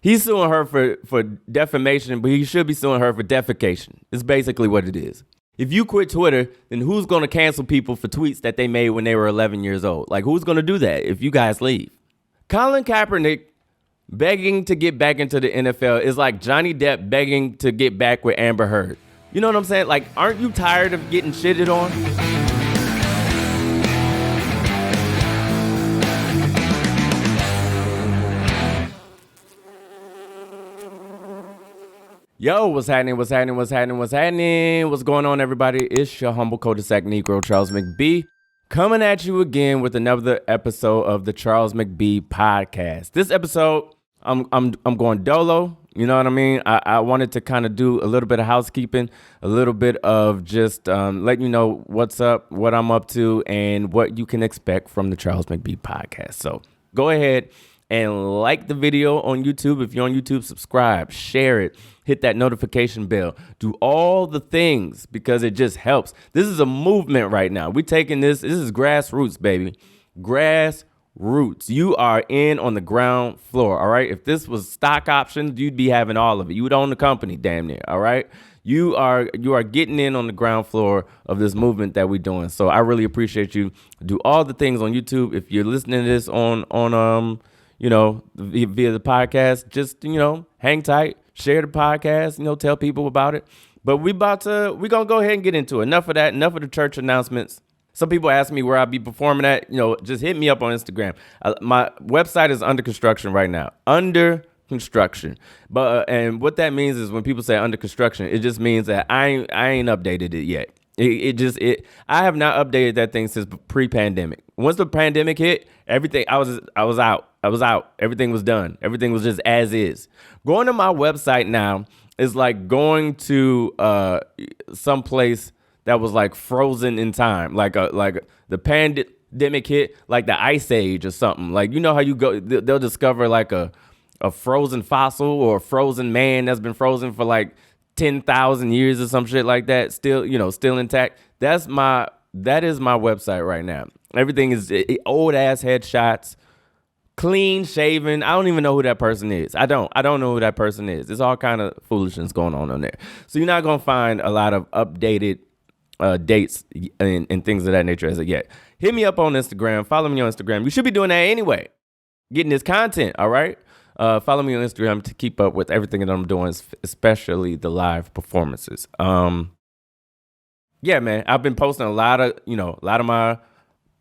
He's suing her for defamation, but he should be suing her for defecation. It's basically what it is. If you quit Twitter, then who's going to cancel people for tweets that they made when they were 11 years old? Like, who's going to do that if you guys leave? Colin Kaepernick begging to get back into the NFL is like Johnny Depp begging to get back with Amber Heard. You know what I'm saying? Like, aren't you tired of getting shitted on? Yo, what's happening? What's going on, everybody? It's your humble cul-de-sac Negro, Charles McBee, coming at you again with another episode of the Charles McBee podcast. This episode, I'm going dolo. You know what I mean? I wanted to kind of do a little bit of housekeeping, a little bit of just letting you know what's up, what I'm up to, and what you can expect from the Charles McBee podcast. So go ahead and like the video on YouTube. If you're on YouTube, subscribe, share it, hit that notification bell, do all the things because it just helps. This is a movement right now. We're taking this is grassroots, baby. Grassroots. You are in on the ground floor, all right? If this was stock options, you'd be having all of it. You would own the company damn near, all right? You are getting in on the ground floor of this movement that we're doing. So I really appreciate you. Do all the things on YouTube. If you're listening to this on via the podcast, just, hang tight, share the podcast, tell people about it. But we're going to go ahead and get into it. Enough of that. Enough of the church announcements. Some people ask me where I'll be performing at. Just hit me up on Instagram. My website is under construction right now. Under construction. But and what that means is when people say under construction, it just means that I ain't updated it yet. I have not updated that thing since pre-pandemic. Once the pandemic hit, everything I was out. Everything was done. Everything was just as is. Going to my website now is like going to some place that was like frozen in time, like the pandemic hit, like the ice age or something. Like, you know how you go, they'll discover like a frozen fossil or a frozen man that's been frozen for like 10,000 years or some shit like that, still intact. That is my website right now. Everything is old ass headshots, clean shaven. I don't even know who that person is. I don't know who that person is. There's all kind of foolishness going on there. So you're not going to find a lot of updated dates and things of that nature as of yet. Hit me up on Instagram. Follow me on Instagram. You should be doing that anyway. Getting this content, all right? Follow me on Instagram to keep up with everything that I'm doing, especially the live performances. Yeah, man, I've been posting a lot of my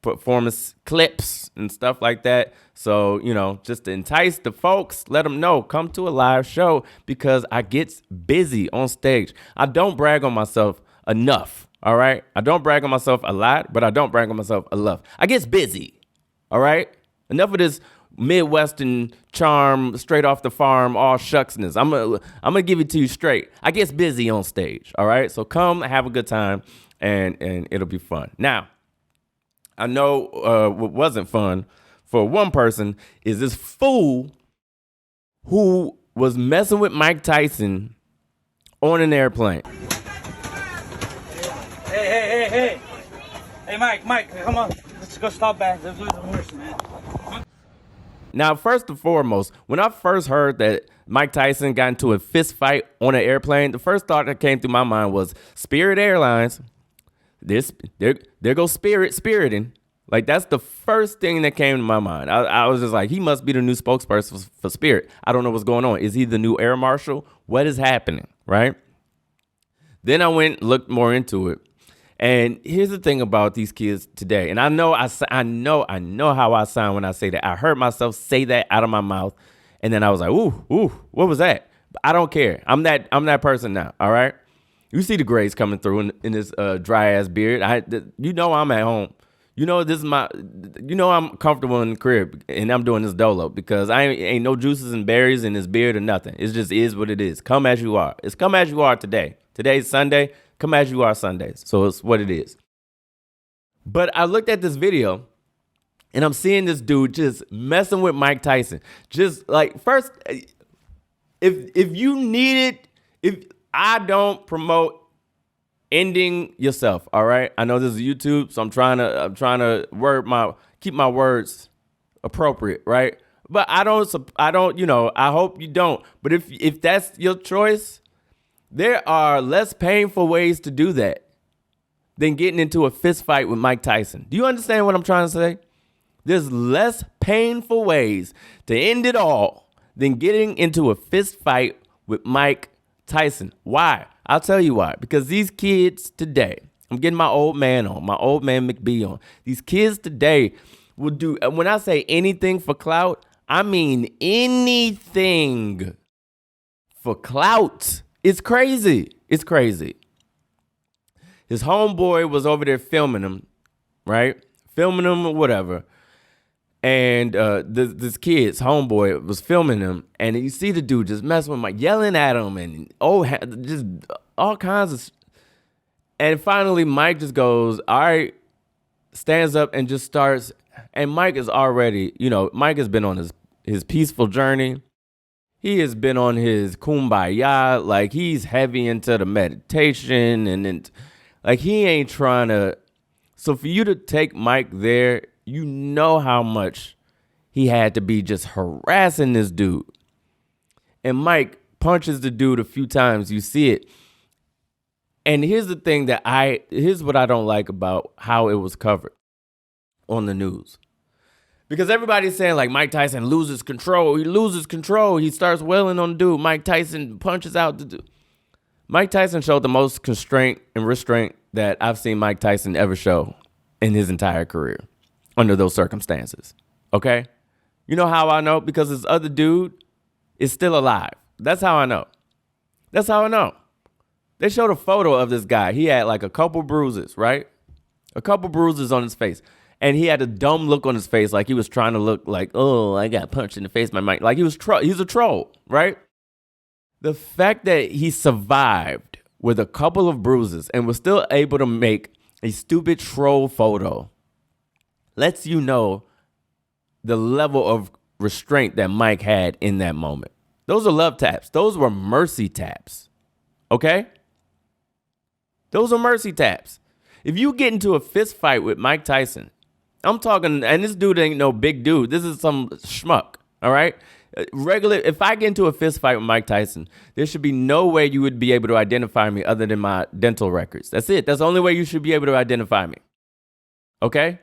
performance clips and stuff like that. So, just to entice the folks, let them know, come to a live show because I get busy on stage. I don't brag on myself enough, all right? I don't brag on myself a lot, but I don't brag on myself enough. I get busy, all right? Enough of this Midwestern charm, straight off the farm, all shucksness. I'm gonna give it to you straight. I get busy on stage, all right? So come have a good time, and it'll be fun. Now, I know what wasn't fun for one person is this fool who was messing with Mike Tyson on an airplane. Hey, Mike, come on. Let's go stop back. Let's lose the horse, man. Now, first and foremost, when I first heard that Mike Tyson got into a fist fight on an airplane, the first thought that came through my mind was Spirit Airlines. There goes spiriting. Like, that's the first thing that came to my mind. I was just like, he must be the new spokesperson for Spirit. I don't know what's going on. Is he the new air marshal? What is happening, right? Then I went and looked more into it. And here's the thing about these kids today. And I know how I sound when I say that. I heard myself say that out of my mouth. And then I was like, ooh, what was that? But I don't care. I'm that person now, all right? You see the grays coming through in this dry ass beard. I'm at home. I'm comfortable in the crib and I'm doing this dolo because I ain't no juices and berries in this beard or nothing. It just is what it is. Come as you are. It's come as you are today. Today's Sunday. Come as you are Sundays. So it's what it is. But I looked at this video and I'm seeing this dude just messing with Mike Tyson. Just like, first, if you need it, if I don't promote ending yourself, all right? I know this is YouTube, so I'm trying to keep my words appropriate, right? But I don't, I hope you don't. But if that's your choice, there are less painful ways to do that than getting into a fist fight with Mike Tyson. Do you understand what I'm trying to say? There's less painful ways to end it all than getting into a fist fight with Mike Tyson. Why? I'll tell you why. Because these kids today, I'm getting my old man McBee on. These kids today will do, when I say anything for clout, I mean anything for clout. It's crazy. It's crazy. His homeboy was over there filming him, right? Filming him or whatever. And this kid's homeboy was filming him. And you see the dude just messing with Mike, yelling at him and just all kinds of. And finally, Mike just goes, all right, stands up and just starts. And Mike is already, Mike has been on his peaceful journey. He has been on his kumbaya. Like, he's heavy into the meditation and like, he ain't trying to. So for you to take Mike there, you know how much he had to be just harassing this dude. And Mike punches the dude a few times. You see it. And here's the thing here's what I don't like about how it was covered on the news. Because everybody's saying, like, Mike Tyson loses control. He loses control. He starts wailing on the dude. Mike Tyson punches out the dude. Mike Tyson showed the most constraint and restraint that I've seen Mike Tyson ever show in his entire career under those circumstances. Okay? You know how I know? Because this other dude is still alive. That's how I know. That's how I know. They showed a photo of this guy. He had like a couple bruises, right? A couple bruises on his face. And he had a dumb look on his face, like he was trying to look like, oh, I got punched in the face by Mike. Like he's a troll, right? The fact that he survived with a couple of bruises and was still able to make a stupid troll photo lets you know the level of restraint that Mike had in that moment. Those are love taps. Those were mercy taps. Okay? Those are mercy taps. If you get into a fist fight with Mike Tyson, I'm talking, and this dude ain't no big dude. This is some schmuck, all right? If I get into a fist fight with Mike Tyson, there should be no way you would be able to identify me other than my dental records. That's it. That's the only way you should be able to identify me. Okay?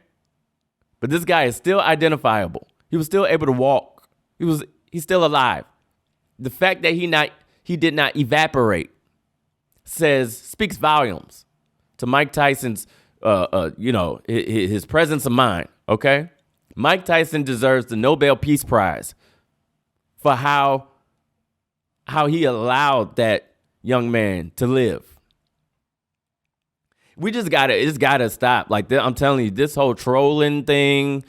But this guy is still identifiable. He was still able to walk. He's still alive. The fact that he did not evaporate speaks volumes to Mike Tyson's his presence of mind, okay? Mike Tyson deserves the Nobel Peace Prize for how he allowed that young man to live. It's gotta stop. Like, I'm telling you, this whole trolling thing,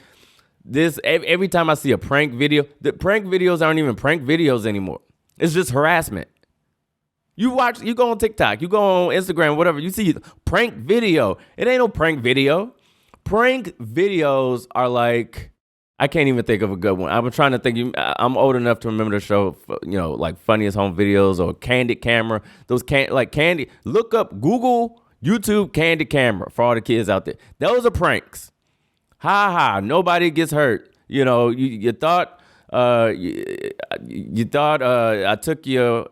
every time I see a prank video, the prank videos aren't even prank videos anymore. It's just harassment. You go on TikTok, you go on Instagram, whatever, you see prank video. It ain't no prank video. Prank videos are like, I can't even think of a good one. I'm trying to think. I'm old enough to remember the show, like Funniest Home Videos or Candid Camera. Look up, Google, YouTube, Candid Camera for all the kids out there. Those are pranks. Ha ha, nobody gets hurt. You thought I took your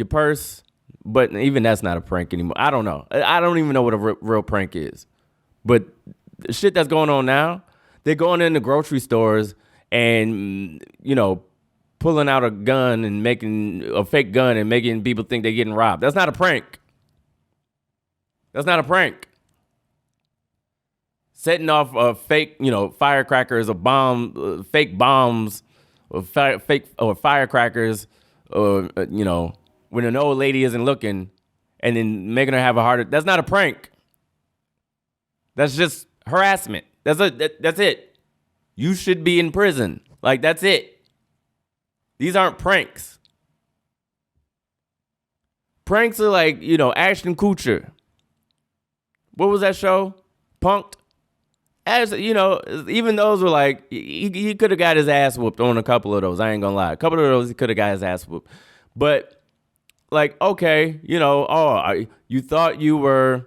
purse, but even that's not a prank anymore. I don't know. I don't even know what a real prank is. But the shit that's going on now, they're going into grocery stores and, pulling out a gun and making a fake gun and making people think they're getting robbed. That's not a prank. That's not a prank. Setting off fake, firecrackers or fake bombs or firecrackers or, when an old lady isn't looking and then making her have a heart attack. That's not a prank. That's just harassment. That's it. You should be in prison. Like, that's it. These aren't pranks. Pranks are like, Ashton Kutcher. What was that show? Punked. Even those were like, he could have got his ass whooped on a couple of those. I ain't gonna lie. A couple of those, he could have got his ass whooped. But, like, okay, you thought you were,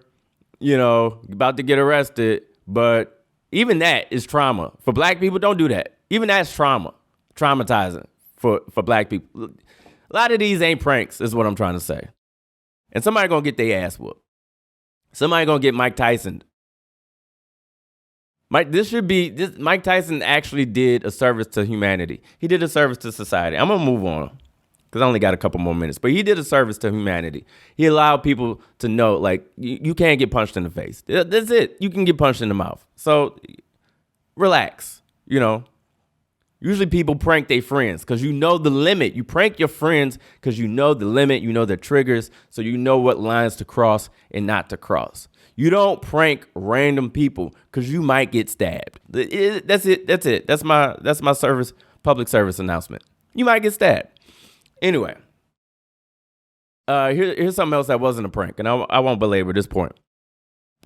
about to get arrested, but even that is trauma. For black people, don't do that. Even that's trauma. traumatizing for black people. A lot of these ain't pranks, is what I'm trying to say. And somebody gonna get their ass whooped. Somebody gonna get Mike Tyson. Mike Tyson actually did a service to humanity. He did a service to society. I'm gonna move on because I only got a couple more minutes. But he did a service to humanity. He allowed people to know, like, you can't get punched in the face. That's it. You can get punched in the mouth. So relax, you know. Usually people prank their friends because you know the limit. You prank your friends because you know the limit, you know their triggers, so you know what lines to cross and not to cross. You don't prank random people because you might get stabbed. That's it. That's my public service announcement. You might get stabbed. Anyway, here's something else that wasn't a prank, and I won't belabor this point.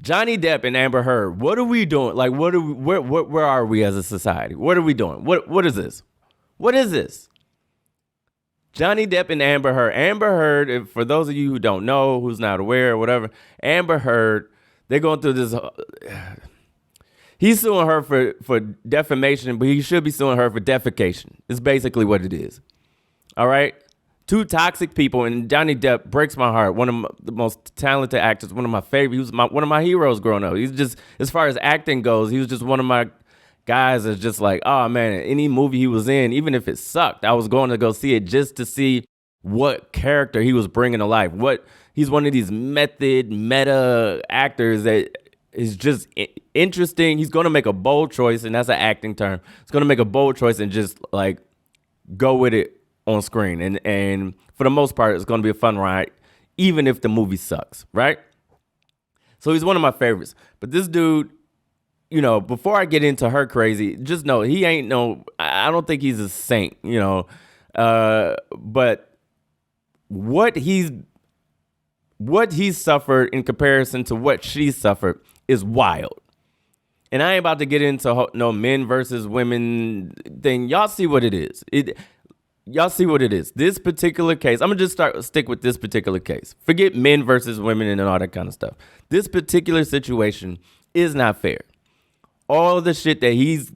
Johnny Depp and Amber Heard, what are we doing? Like, where are we as a society? What are we doing? What is this? What is this? Johnny Depp and Amber Heard. Amber Heard, for those of you who don't know, who's not aware or whatever, Amber Heard, they're going through this. He's suing her for defamation, but he should be suing her for defecation. It's basically what it is. All right? Two toxic people, and Johnny Depp breaks my heart. One of the most talented actors, one of my favorite. He was one of my heroes growing up. He's just, as far as acting goes, he was just one of my guys that's just like, oh man, any movie he was in, even if it sucked, I was going to go see it just to see what character he was bringing to life. He's one of these meta actors that is just interesting. He's going to make a bold choice, and that's an acting term. He's going to make a bold choice and just like go with it on screen, and for the most part, it's going to be a fun ride, even if the movie sucks, right? So he's one of my favorites. But this dude, you know, before I get into her crazy, just know he ain't I don't think he's a saint, you know. But what he's suffered in comparison to what she suffered is wild. And I ain't about to get into no men versus women thing. Y'all see what it is. Y'all see what it is. This particular case, I'm going to just stick with this particular case. Forget men versus women and all that kind of stuff. This particular situation is not fair. All the shit that he's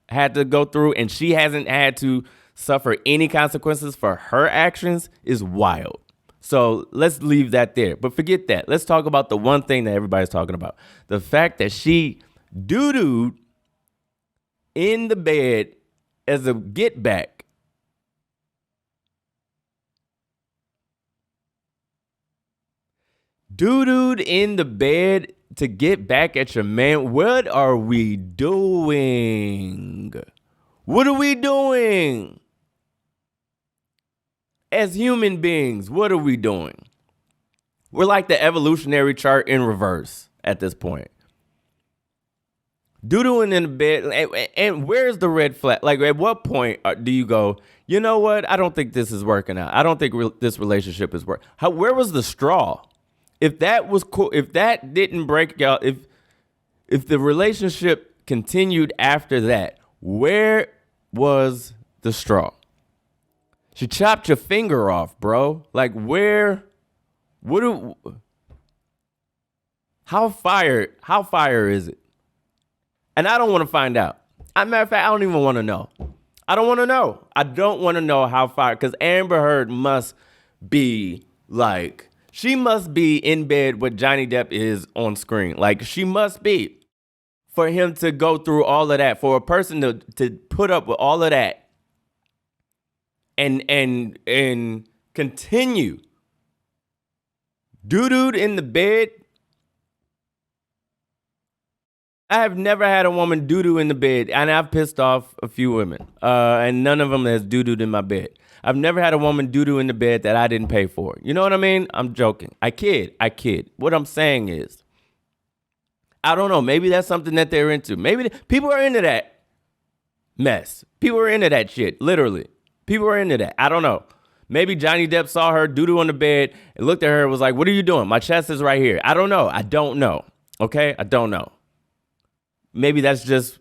had to go through and she hasn't had to suffer any consequences for her actions is wild. So let's leave that there. But forget that. Let's talk about the one thing that everybody's talking about. The fact that she doo-dooed in the bed as a get back. Doo-dooed in the bed to get back at your man. What are we doing? What are we doing? As human beings, what are we doing? We're like the evolutionary chart in reverse at this point. Doo-dooing in the bed, and where's the red flag? Like, at what point do you go, you know what? I don't think this is working out. I don't think this relationship is working. Where was the straw? If that was cool, if that didn't break out, if the relationship continued after that, where was the straw? She chopped your finger off, bro. Like, how fire is it? And I don't want to find out. As a matter of fact, I don't even want to know. I don't want to know. I don't want to know how fire, because Amber Heard must be like, she must be in bed with Johnny Depp is on screen. Like, she must be. For him to go through all of that, for a person to put up with all of that and continue doo-dooed in the bed. I have never had a woman doo-doo in the bed, and I've pissed off a few women, and none of them has doo-dooed in my bed. I've never had a woman doo-doo in the bed that I didn't pay for. You know what I mean? I'm joking. I kid. What I'm saying is, I don't know. Maybe that's something that they're into. Maybe people are into that mess. People are into that shit. Literally. People are into that. I don't know. Maybe Johnny Depp saw her doo-doo on the bed and looked at her and was like, what are you doing? My chest is right here. I don't know. Okay? I don't know. Maybe that's just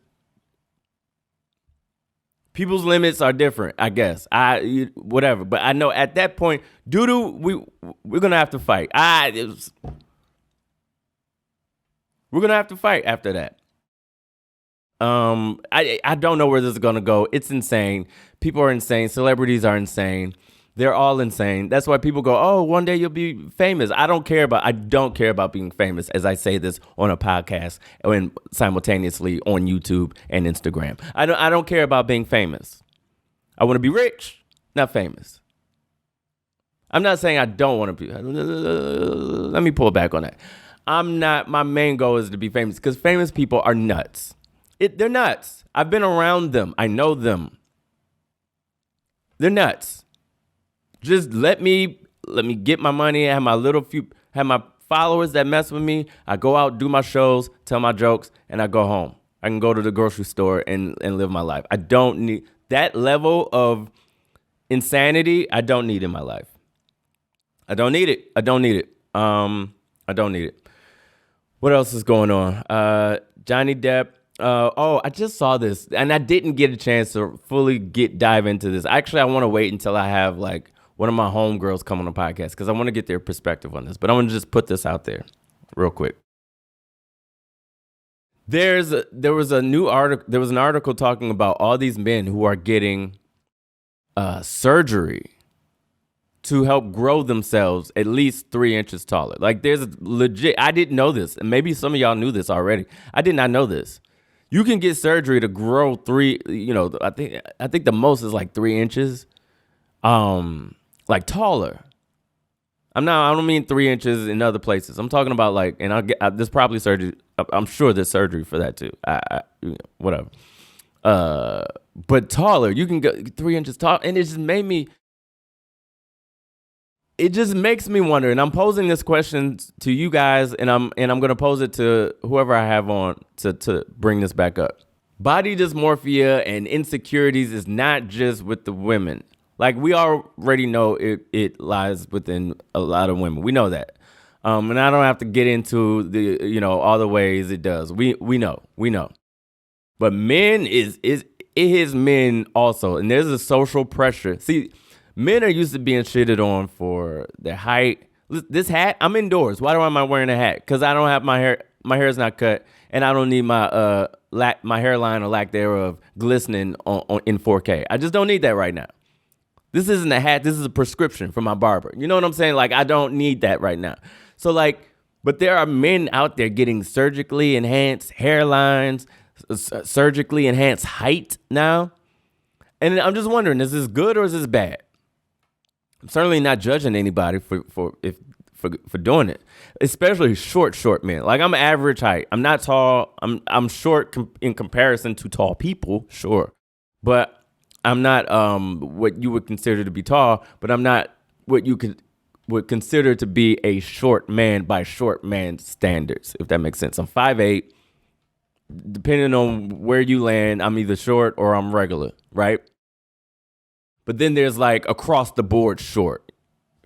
people's limits are different, I guess. Whatever. But I know at that point, doo-doo, we're going to have to fight. We're going to have to fight after that. I don't know where this is gonna go. It's insane. People are insane. Celebrities are insane. They're all insane. That's why people go, "Oh, one day you'll be famous." I don't care about being famous, as I say this on a podcast and simultaneously on YouTube and Instagram. I don't care about being famous. I want to be rich, not famous. I'm not saying I don't want to be. Let me pull back on that. My main goal is to be famous because famous people are nuts. They're nuts. I've been around them. I know them. They're nuts. Just let me get my money, have my followers that mess with me. I go out, do my shows, tell my jokes, and I go home. I can go to the grocery store and live my life. I don't need that level of insanity. I don't need in my life. I don't need it. I don't need it. I don't need it. What else is going on? Johnny Depp. I just saw this, and I didn't get a chance to fully dive into this. Actually, I want to wait until I have like one of my homegirls come on the podcast because I want to get their perspective on this. But I want to just put this out there real quick. There was an article talking about all these men who are getting surgery to help grow themselves at least 3 inches taller. Like there's legit, I didn't know this, and maybe some of y'all knew this already. I did not know this. You can get surgery to grow I think the most is like 3 inches, like taller. I don't mean 3 inches in other places. I'm talking about like, and there's probably surgery. I'm sure there's surgery for that too. Whatever. But taller, you can go 3 inches tall, and it just makes me wonder, and I'm posing this question to you guys, and I'm gonna pose it to whoever I have on to bring this back up. Body dysmorphia and insecurities is not just with the women. Like we already know it lies within a lot of women. We know that. And I don't have to get into the all the ways it does. We know. But men it is men also, and there's a social pressure. See, men are used to being shitted on for their height. This hat, I'm indoors. Why am I wearing a hat? Because I don't have my hair. My hair is not cut, and I don't need my my hairline or lack thereof glistening in 4K. I just don't need that right now. This isn't a hat. This is a prescription from my barber. You know what I'm saying? Like I don't need that right now. So like, but there are men out there getting surgically enhanced hairlines, surgically enhanced height now, and I'm just wondering, is this good or is this bad? I'm certainly not judging anybody for doing it, especially short men. Like I'm average height. I'm not tall. I'm short in comparison to tall people, sure, but I'm not what you would consider to be tall. But I'm not what you would consider to be a short man by short man standards, if that makes sense. I'm 5'8". Depending on where you land, I'm either short or I'm regular, right? But then there's like across the board short,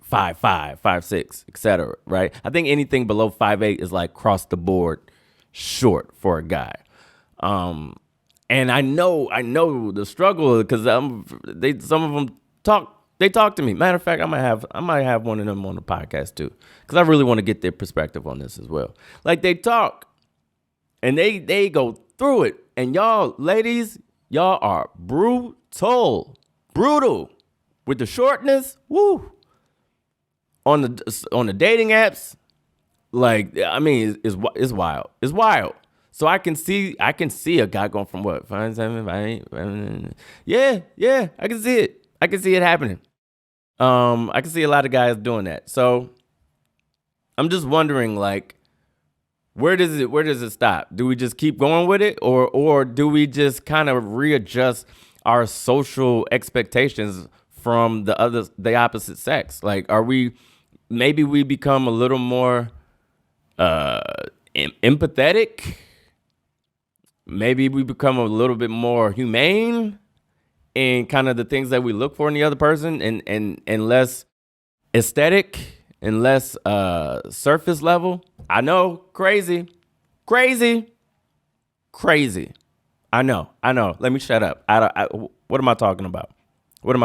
5'5", 5'6", etc. Right? I think anything below 5'8" is like across the board short for a guy. And I know the struggle because some of them talk. They talk to me. Matter of fact, I might have one of them on the podcast too, because I really want to get their perspective on this as well. Like they talk, and they go through it. And y'all, ladies, y'all are brutal with the shortness. Woo. On the dating apps, like I mean, it's wild. It's wild. So I can see a guy going from what 5'7", 5'8". Yeah, I can see it. I can see it happening. I can see a lot of guys doing that. So I'm just wondering, like, where does it stop? Do we just keep going with it, or do we just kind of readjust our social expectations from the opposite sex? Like, maybe we become a little more empathetic? Maybe we become a little bit more humane in kind of the things that we look for in the other person, and less aesthetic and less surface level. I know, crazy. I know. Let me shut up. What am I talking about? But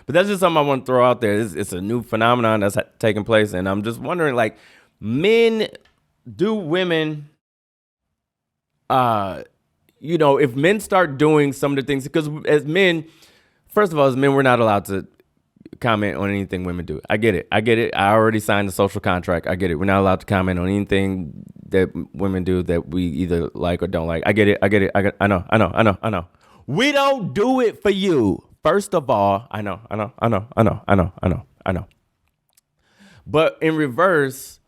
that's just something I want to throw out there. It's a new phenomenon that's taking place, and I'm just wondering, like, do women, if men start doing some of the things, because as men, first of all, as men, we're not allowed to comment on anything women do. I get it. I already signed the social contract. I get it. We're not allowed to comment on anything that women do that we either like or don't like. I get it. I know. We don't do it for you. First of all, I know. But in reverse,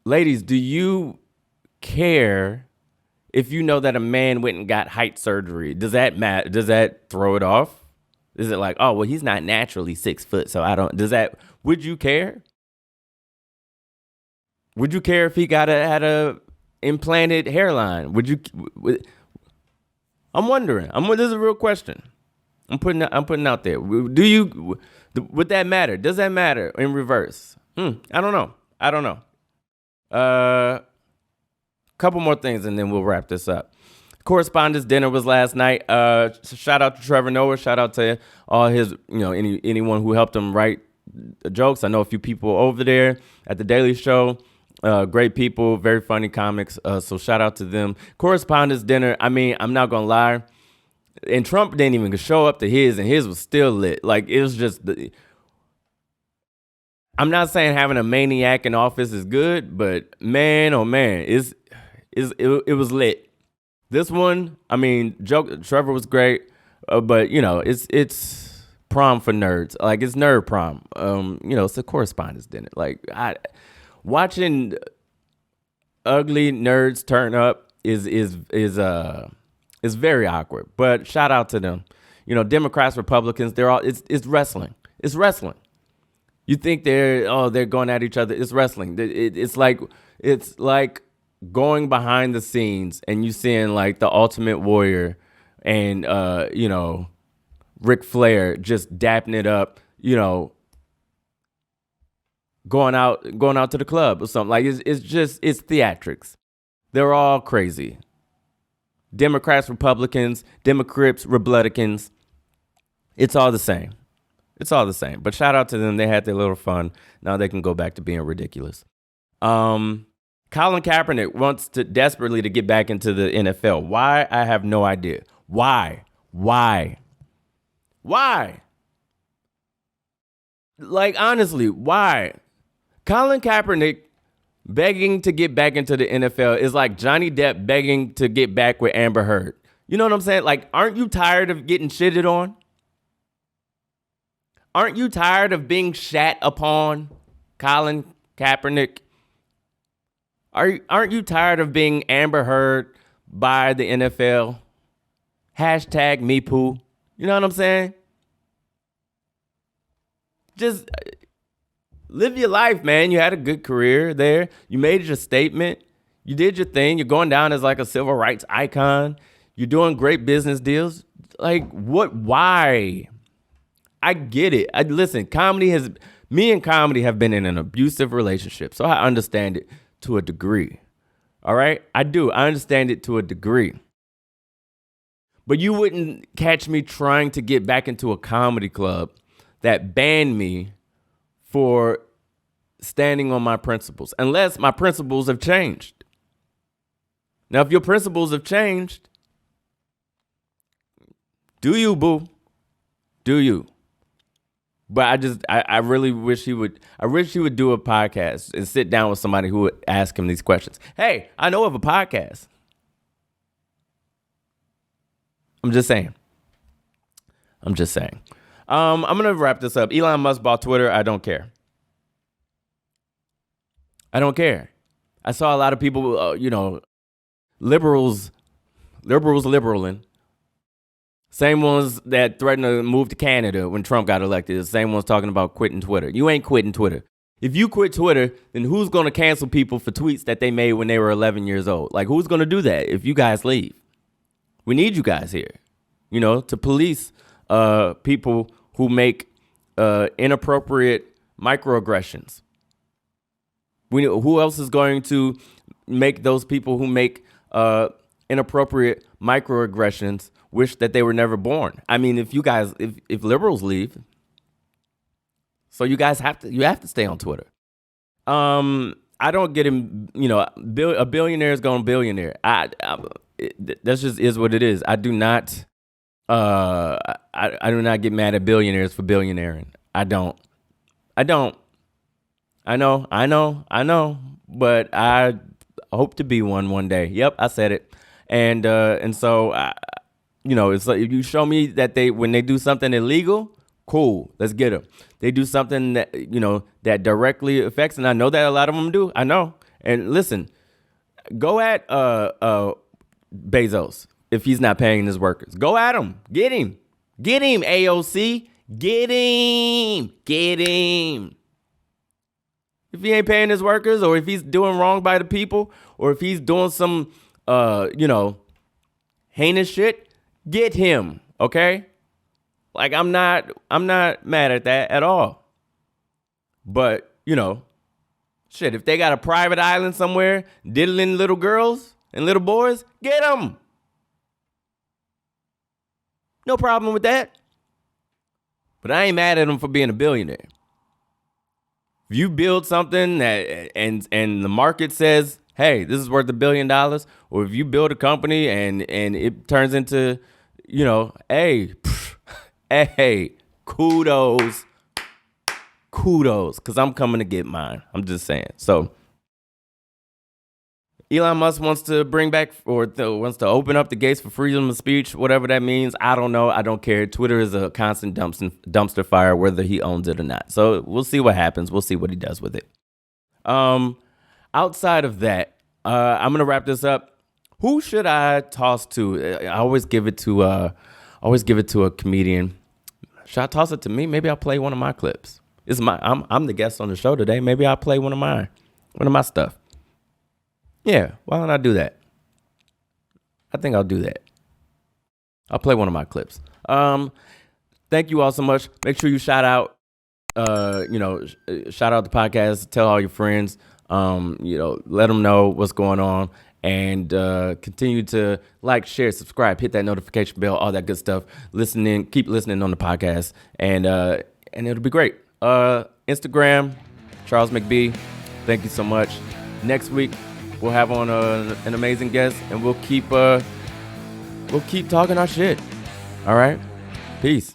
ladies, do you care if you know that a man went and got height surgery? Does that matter? Does that throw it off? Is it like, oh, well, he's not naturally 6 foot, so would you care? Would you care if he had a implanted hairline? I'm wondering. This is a real question. I'm putting out there. Would that matter? Does that matter in reverse? I don't know. Couple more things and then we'll wrap this up. Correspondence dinner was last night. Shout out to Trevor Noah. Shout out to all his, anyone who helped him write jokes. I know a few people over there at the Daily Show. Great people, very funny comics. So shout out to them. Correspondence dinner. I mean, I'm not gonna lie. And Trump didn't even show up to his, and his was still lit. Like, it was just. I'm not saying having a maniac in office is good, but man, oh man, it was lit. This one, I mean, Trevor was great, but it's prom for nerds. Like, it's nerd prom. It's a correspondence dinner. Like, watching ugly nerds turn up is very awkward. But shout out to them. Democrats, Republicans, it's wrestling. It's wrestling. You think they're going at each other. It's wrestling. It's like going behind the scenes and you seeing like the Ultimate Warrior and Ric Flair just dapping it up, going out to the club or something. Like, it's theatrics. They're all crazy. Democrats, Republicans, Democrats, Republicans. It's all the same. But shout out to them. They had their little fun. Now they can go back to being ridiculous. Colin Kaepernick wants desperately to get back into the NFL. Why? I have no idea. Why? Like, honestly, why? Colin Kaepernick begging to get back into the NFL is like Johnny Depp begging to get back with Amber Heard. You know what I'm saying? Like, aren't you tired of getting shitted on? Aren't you tired of being shat upon, Colin Kaepernick? Aren't you tired of being Amber Heard by the NFL? Hashtag me poo. You know what I'm saying? Just live your life, man. You had a good career there. You made your statement. You did your thing. You're going down as like a civil rights icon. You're doing great business deals. Like, what? Why? I get it. Listen, me and comedy have been in an abusive relationship, so I understand it to a degree. All right? I do. I understand it to a degree. But you wouldn't catch me trying to get back into a comedy club that banned me for standing on my principles, unless my principles have changed. Now, if your principles have changed, do you, boo? Do you? But I really wish he would do a podcast and sit down with somebody who would ask him these questions. Hey, I know of a podcast. I'm just saying. I'm going to wrap this up. Elon Musk bought Twitter. I don't care. I saw a lot of people, liberals liberaling. Same ones that threatened to move to Canada when Trump got elected. The same ones talking about quitting Twitter. You ain't quitting Twitter. If you quit Twitter, then who's going to cancel people for tweets that they made when they were 11 years old? Like, who's going to do that if you guys leave? We need you guys here, to police people who make inappropriate microaggressions. Who else is going to make those people who make inappropriate microaggressions wish that they were never born? I mean, if liberals leave, so you guys have to stay on Twitter. I don't get him. A billionaire is going billionaire. That's just is what it is. I do not. I do not get mad at billionaires for billionairing. I don't. I don't. I know. But I hope to be one day. Yep, I said it. And so it's like if you show me that when they do something illegal, cool, let's get them. They do something that that directly affects, and I know that a lot of them do. I know. And listen, go at Bezos if he's not paying his workers. Go at him. Get him. AOC. Get him. If he ain't paying his workers, or if he's doing wrong by the people, or if he's doing some heinous shit, get him. Okay? Like I'm not mad at that at all. But, shit, if they got a private island somewhere diddling little girls and little boys, get them. No problem with that. But I ain't mad at him for being a billionaire. If you build something that and the market says, hey, this is worth $1 billion, or if you build a company and it turns into, hey, kudos, because I'm coming to get mine. I'm just saying. So Elon Musk wants to bring back wants to open up the gates for freedom of speech, whatever that means. I don't know. I don't care. Twitter is a constant dumpster fire, whether he owns it or not. So we'll see what happens. We'll see what he does with it. Outside of that, I'm going to wrap this up. Who should I toss to? I always give it to a comedian. Should I toss it to me? Maybe I'll play one of my clips. I'm the guest on the show today. Maybe I'll play one of my stuff. Yeah, why don't I do that? I think I'll do that. I'll play one of my clips. Thank you all so much. Make sure you shout out shout out the podcast, tell all your friends, let them know what's going on, and continue to like, share, subscribe, hit that notification bell, all that good stuff. Keep listening on the podcast, and it'll be great. Instagram, Charles McBee. Thank you so much. Next week we'll have on an amazing guest, and we'll keep talking our shit. All right, peace.